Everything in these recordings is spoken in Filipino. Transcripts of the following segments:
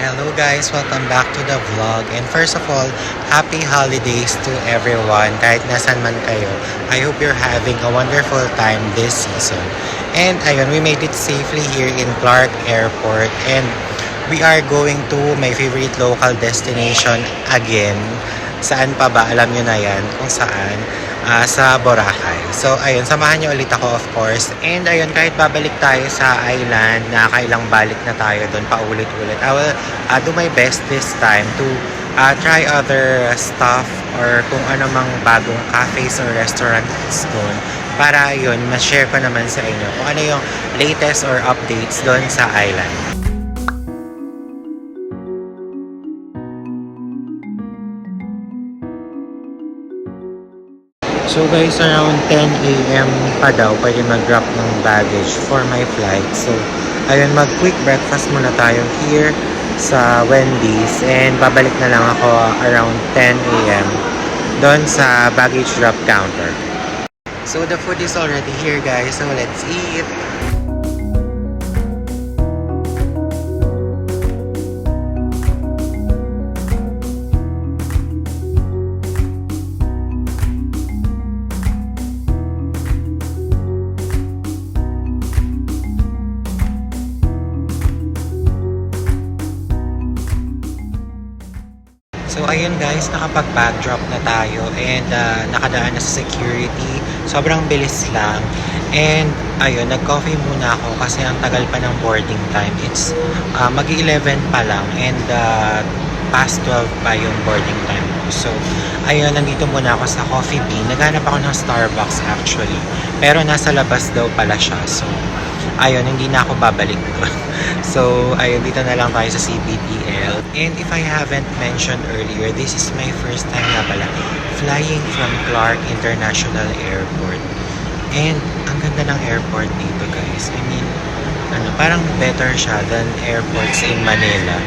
Hello guys, welcome back to the vlog. And first of all, happy holidays to everyone kahit nasan man kayo. I hope you're having a wonderful time this season. And ayun, we made it safely here in Clark Airport and we are going to my favorite local destination again. Saan pa ba? Alam nyo na yan kung saan. Sa Boracay. So, ayun, samahan niyo ulit ako of course. And ayun, kahit babalik tayo sa island, nakakailang balik na tayo doon paulit-ulit. I will do my best this time to try other stuff or kung ano mang bagong cafes or restaurants doon. Para ayun, ma-share ko naman sa inyo kung ano yung latest or updates doon sa island. So guys, around 10 a.m. pa daw pwede mag-drop ng baggage for my flight. So, ayun, mag-quick breakfast muna tayo here sa Wendy's and babalik na lang ako around 10 a.m. doon sa baggage drop counter. So, the food is already here guys, so let's eat! So ayun guys, nakapag-backdrop na tayo and nakadaan na sa security. Sobrang bilis lang. And ayun, nag-coffee muna ako kasi ang tagal pa ng boarding time. It's mag-11 pa lang and past 12 pa yung boarding time ko. So ayun, nandito muna ako sa Coffee Bean. Naghanap ako ng Starbucks actually. Pero nasa labas daw pala siya. So ayun, hindi na ako babalik doon. So, ayun, dito na lang tayo sa CBTL. And if I haven't mentioned earlier, this is my first time nga pala flying from Clark International Airport. And ang ganda ng airport dito guys. I mean, parang better siya than airports in Manila.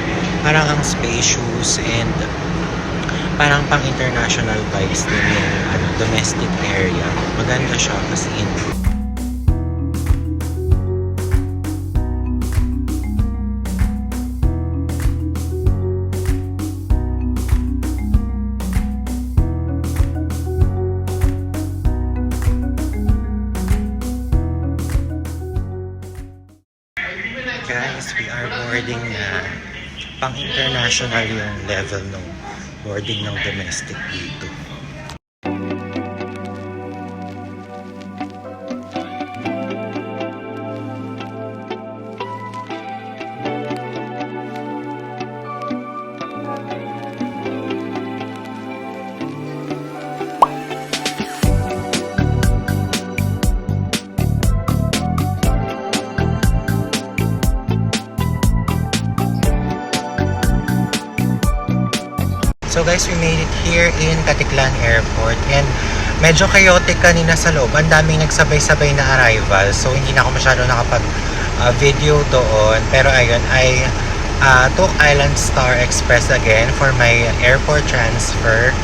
Parang ang spacious and parang pang international vibes din yung domestic area. Maganda siya kasi in guys, we are boarding na. Pang-international yung level ng boarding ng domestic dito. So guys, we made it here in Caticlan Airport and medyo chaotic kanina sa loob. Ang daming nagsabay-sabay na arrival. So hindi na ako masyado nakapag-video doon. Pero ayun, I took Island Star Express again for my airport transfer.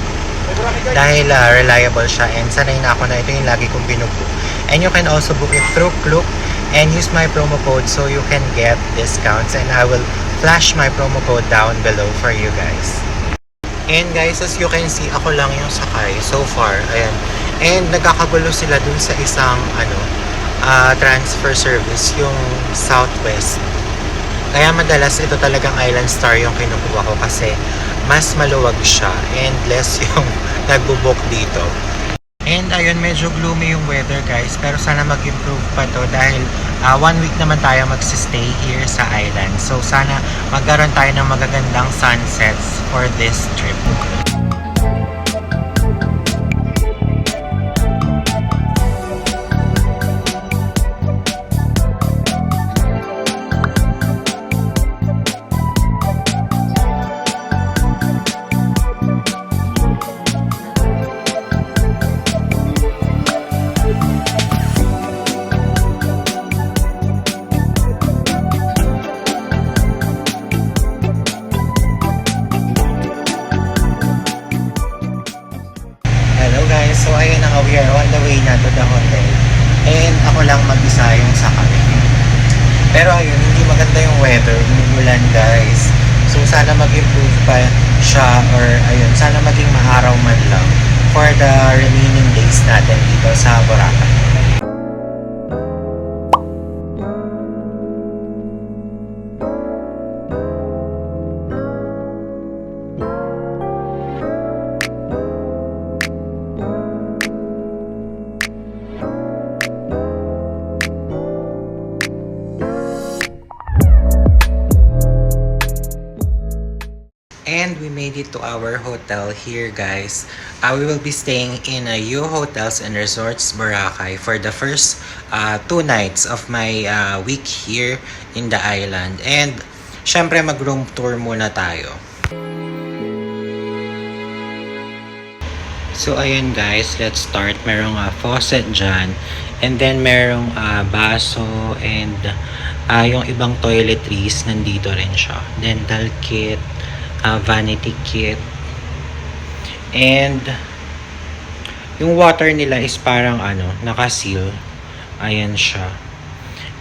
Dahil reliable siya and sanay na ako na ito yung lagi kong binubook. And you can also book it through Klook and use my promo code so you can get discounts. And I will flash my promo code down below for you guys. And guys, as you can see, ako lang yung sakay so far. Ayan. And nagkakagulo sila dun sa isang transfer service, yung Southwest. Kaya madalas ito talagang Island Star yung kinukuha ko kasi mas maluwag siya and less yung nagbo-book dito. And ayun, medyo gloomy yung weather guys, pero sana mag-improve pa to dahil 1 week naman tayo magsistay here sa island. So sana magkaroon tayo ng magagandang sunsets for this trip. So ayun na nga, we are on the way na to the hotel. And ako lang mag-isa yung sakay. Pero ayun, hindi maganda yung weather. Umuulan guys. So sana mag-improve pa siya or ayun, sana maging maaraw man lang for the remaining days natin dito sa Boracay. And we made it to our hotel here, guys. We will be staying in a U Hotels and Resorts Boracay for the first 2 nights of my week here in the island. And syempre mag-room tour muna tayo. So ayun guys, let's start. Merong faucet dyan. And then merong baso and yung ibang toiletries nandito rin siya. Dental kit, vanity kit, and yung water nila is parang naka-seal. Ayan siya.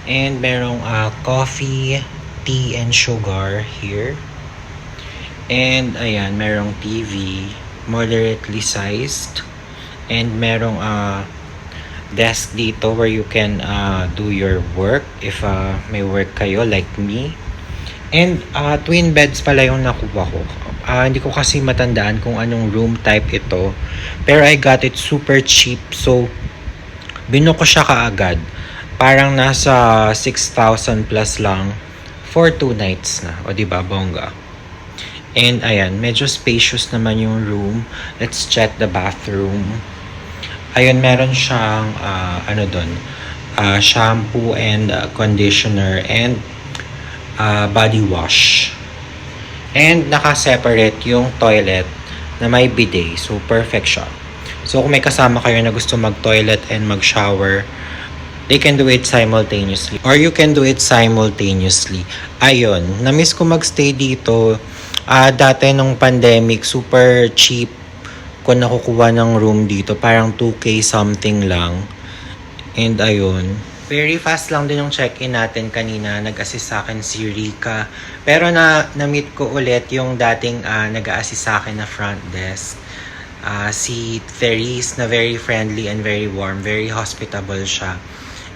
And merong coffee, tea, and sugar here. And ayan, merong TV, moderately sized. And merong desk dito where you can do your work if may work kayo like me. And twin beds pala yung nakuha ko. Hindi ko kasi matandaan kung anong room type ito. Pero I got it super cheap. So, binuko siya kaagad. Parang nasa 6,000 plus lang for 2 nights na. O diba, bongga. And ayan, medyo spacious naman yung room. Let's check the bathroom. Ayun, meron siyang shampoo and conditioner and body wash. And naka-separate yung toilet na may bidet. So, perfect siya. So, kung may kasama kayo na gusto mag-toilet and mag-shower, they can do it simultaneously. Or you can do it simultaneously. Ayun, na-miss ko mag-stay dito. Dati nung pandemic, super cheap ko nakukuha ng room dito. Parang 2K something lang. And ayun. Very fast lang din yung check-in natin kanina. Nag-assist sa akin si Rika. Pero na-meet ko ulit yung dating nag-assist sa akin na front desk. Si Therese na very friendly and very warm. Very hospitable siya.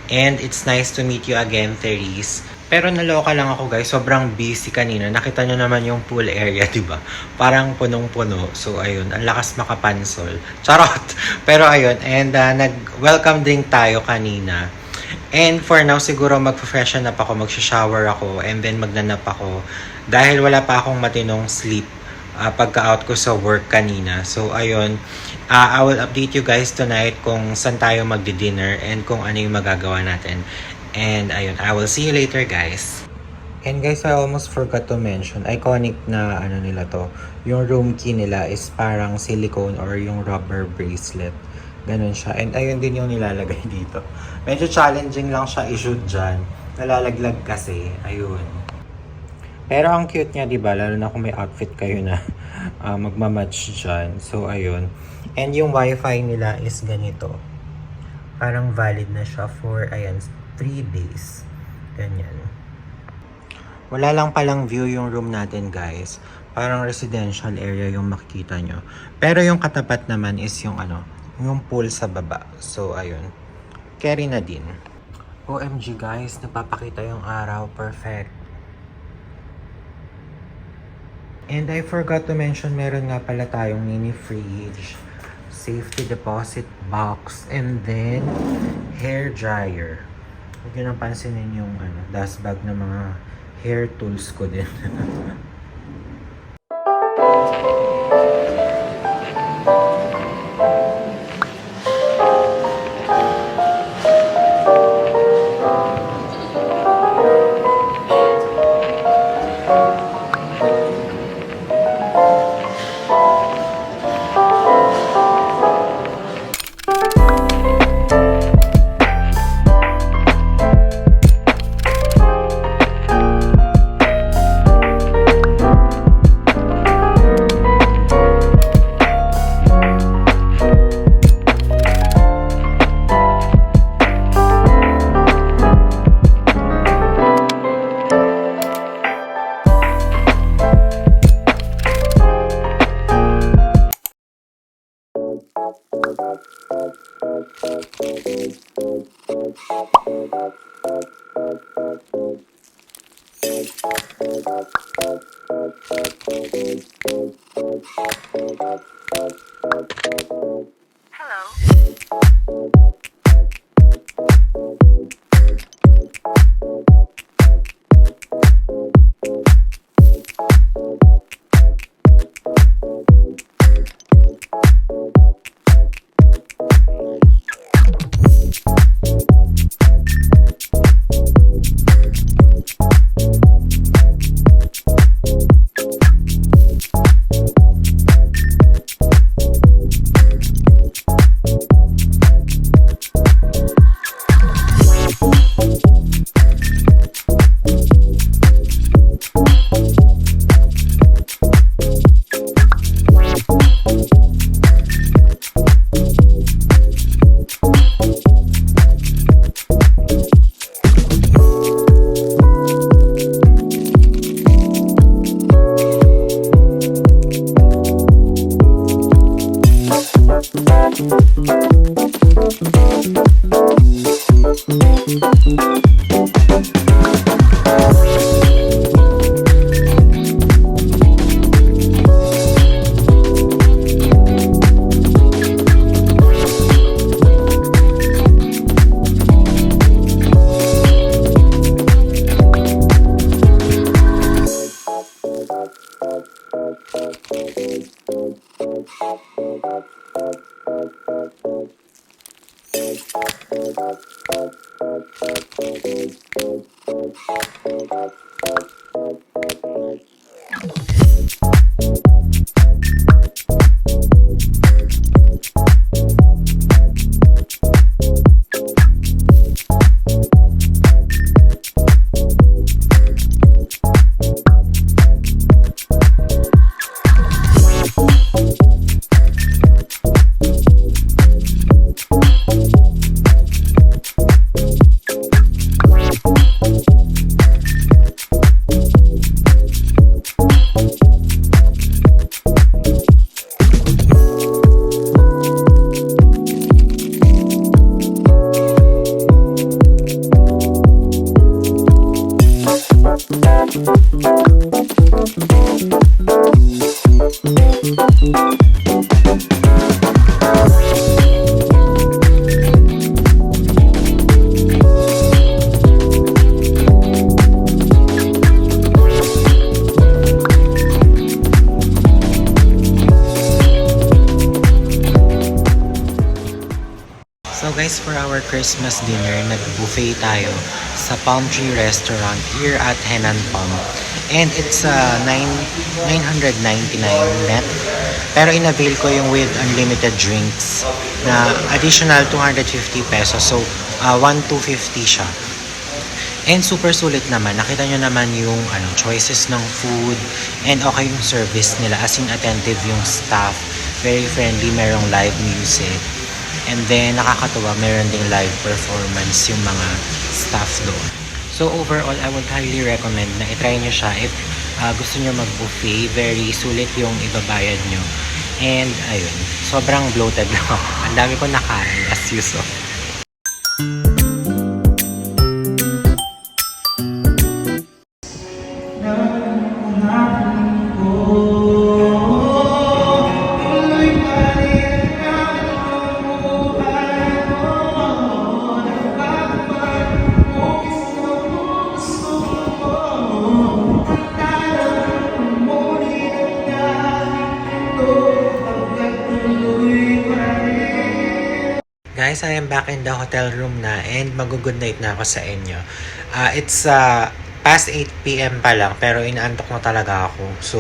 And it's nice to meet you again, Therese. Pero naloka lang ako guys. Sobrang busy kanina. Nakita nyo naman yung pool area, diba? Parang punong-puno. So ayun, ang lakas makapansol. Charot! Pero ayun, and nag-welcome din tayo kanina. And for now, siguro mag-freshen up ako, mag-shower ako, and then magnanap ako. Dahil wala pa akong matinong sleep pagka-out ko sa work kanina. So, ayun. I will update you guys tonight kung saan tayo magdi-dinner and kung ano yung magagawa natin. And, ayun. I will see you later, guys. And guys, I almost forgot to mention, iconic na nila to. Yung room key nila is parang silicone or yung rubber bracelet. Ganun siya. And ayun din yung nilalagay dito. Medyo challenging lang siya i-shoot dyan. Nalalaglag kasi. Ayun. Pero ang cute niya, diba? Lalo na kung may outfit kayo na magmamatch dyan. So, ayun. And yung wifi nila is ganito. Parang valid na siya for, 3 days. Ganyan. Wala lang palang view yung room natin, guys. Parang residential area yung makikita nyo. Pero yung katapat naman is yung yung pool sa baba. So, ayun. Carry na din. OMG guys, napapakita yung araw. Perfect. And I forgot to mention, meron nga pala tayong mini fridge, safety deposit box, and then hair dryer. Huwag nyo nang pansinin yung dust bag ng mga hair tools ko din. So guys, for our Christmas dinner, nag-buffet tayo sa Palm Tree Restaurant here at Henan Palm. And it's 999 net. Pero in-avail ko yung with unlimited drinks na additional 250 pesos. So, 1,250 siya. And super sulit naman. Nakita nyo naman yung choices ng food and okay yung service nila. As in, attentive yung staff. Very friendly. Merong live music. And then, nakakatuwa, meron ding live performance yung mga staff doon. So, overall, I would highly recommend na itry nyo siya if gusto nyo mag-buffet. Very sulit yung ibabayad nyo. And, ayun, sobrang bloated lang ako. Ang dami ko nakain, as usual. Guys, I am back in the hotel room na and mag-good night na ako sa inyo. It's past 8 p.m. pa lang pero inaantok na talaga ako. So,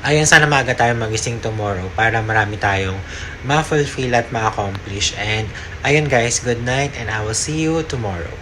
ayun, sana maaga tayo magising tomorrow para marami tayong ma-fulfill at ma-accomplish. And ayun guys, good night and I will see you tomorrow.